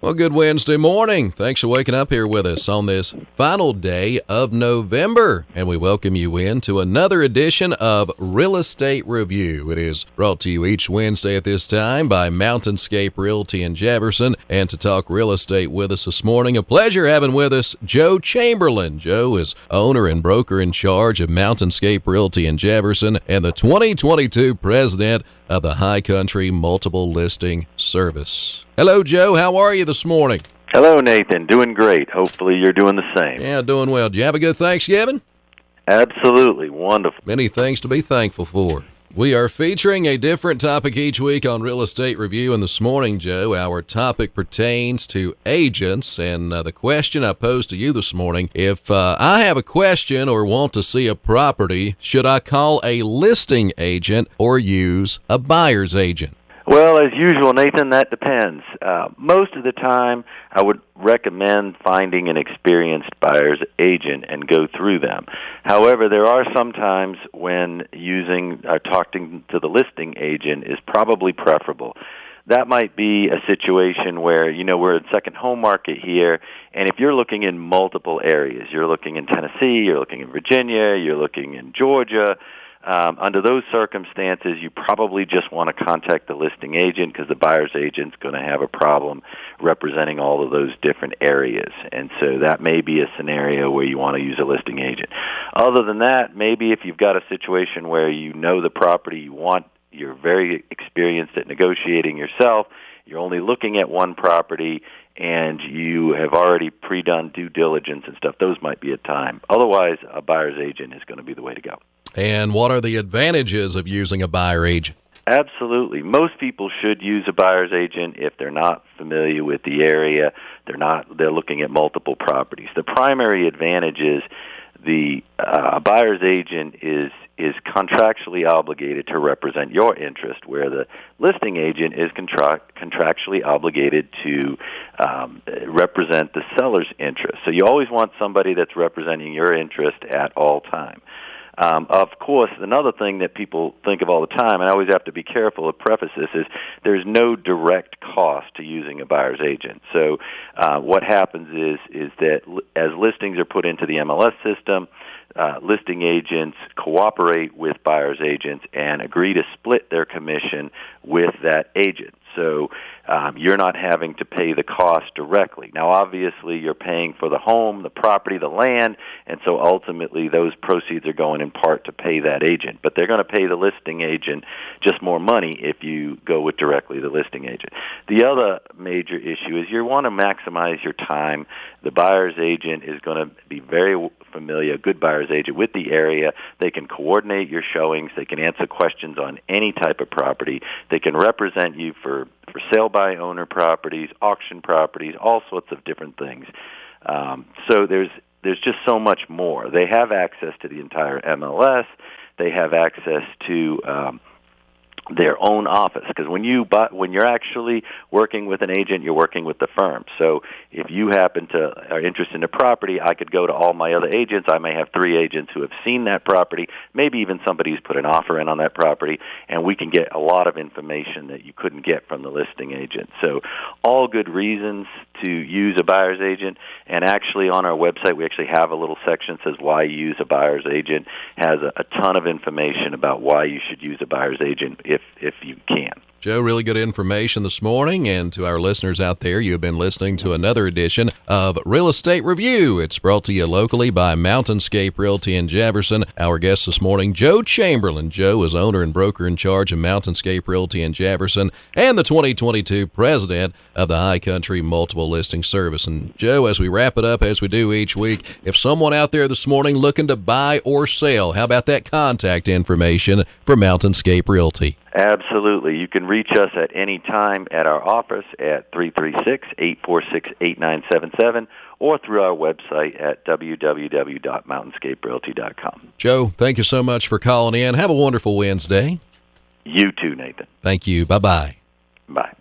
Well, good Wednesday morning. Thanks for waking up here with us on this final day of November. And we welcome you into another edition of Real Estate Review. It is brought to you each Wednesday at this time by Mountainscape Realty in Jefferson. And to talk real estate with us this morning, a pleasure having with us Joe Chamberlain. Joe is owner and broker in charge of Mountainscape Realty in Jefferson and the 2022 president of the High Country Multiple Listing Service. Hello, Joe. How are you this morning? Hello, Nathan. Doing great. Hopefully you're doing the same. Yeah, doing well. Did you have a good Thanksgiving? Absolutely. Wonderful. Many things to be thankful for. We are featuring a different topic each week on Real Estate Review, and this morning, Joe, our topic pertains to agents, and the question I posed to you this morning, if I have a question or want to see a property, should I call a listing agent or use a buyer's agent? Well, as usual, Nathan, that depends. Most of the time, I would recommend finding an experienced buyer's agent and go through them. However, there are some times when talking to the listing agent is probably preferable. That might be a situation where, we're in second home market here, and if you're looking in multiple areas, you're looking in Tennessee, you're looking in Virginia, you're looking in Georgia, under those circumstances, you probably just want to contact the listing agent because the buyer's agent's going to have a problem representing all of those different areas. And so that may be a scenario where you want to use a listing agent. Other than that, maybe if you've got a situation where you know the property you're very experienced at negotiating yourself, you're only looking at one property, and you have already pre-done due diligence and stuff, those might be a time. Otherwise, a buyer's agent is going to be the way to go. And what are the advantages of using a buyer agent? Absolutely. Most people should use a buyer's agent if they're not familiar with the area. They're looking at multiple properties. The primary advantage is the buyer's agent is contractually obligated to represent your interest, where the listing agent is contractually obligated to represent the seller's interest. So you always want somebody that's representing your interest at all time. Of course, another thing that people think of all the time, and I always have to be careful to preface this, is there's no direct cost to using a buyer's agent. So what happens is that as listings are put into the MLS system, listing agents cooperate with buyer's agents and agree to split their commission with that agent. So you're not having to pay the cost directly. Now, obviously, you're paying for the home, the property, the land, and so ultimately those proceeds are going in part to pay that agent. But they're going to pay the listing agent just more money if you go with directly the listing agent. The other major issue is you want to maximize your time. The buyer's agent is going to be very familiar, a good buyer's agent, with the area. They can coordinate your showings. They can answer questions on any type of property. They can represent you for sale by owner properties, auction properties, all sorts of different things. So there's just so much more. They have access to the entire MLS. They have access to their own office, because when you're actually working with an agent, you're working with the firm. So if you are interested in a property, I could go to all my other agents. I may have 3 agents who have seen that property, maybe even somebody who's put an offer in on that property, and we can get a lot of information that you couldn't get from the listing agent. So all good reasons to use a buyer's agent. And actually on our website, we actually have a little section that says why you use a buyer's agent. Has a ton of information about why you should use a buyer's agent if you can. Joe, really good information this morning, and to our listeners out there, you have been listening to another edition of Real Estate Review. It's brought to you locally by Mountainscape Realty in Jefferson. Our guest this morning, Joe Chamberlain. Joe is owner and broker in charge of Mountainscape Realty in Jefferson and the 2022 president of the High Country Multiple Listing Service. And Joe, as we wrap it up, as we do each week, if someone out there this morning looking to buy or sell, how about that contact information for Mountainscape Realty? Absolutely. You can reach us at any time at our office at 336-846-8977 or through our website at www.mountainscaperealty.com. Joe, thank you so much for calling in. Have a wonderful Wednesday. You too, Nathan. Thank you. Bye-bye. Bye.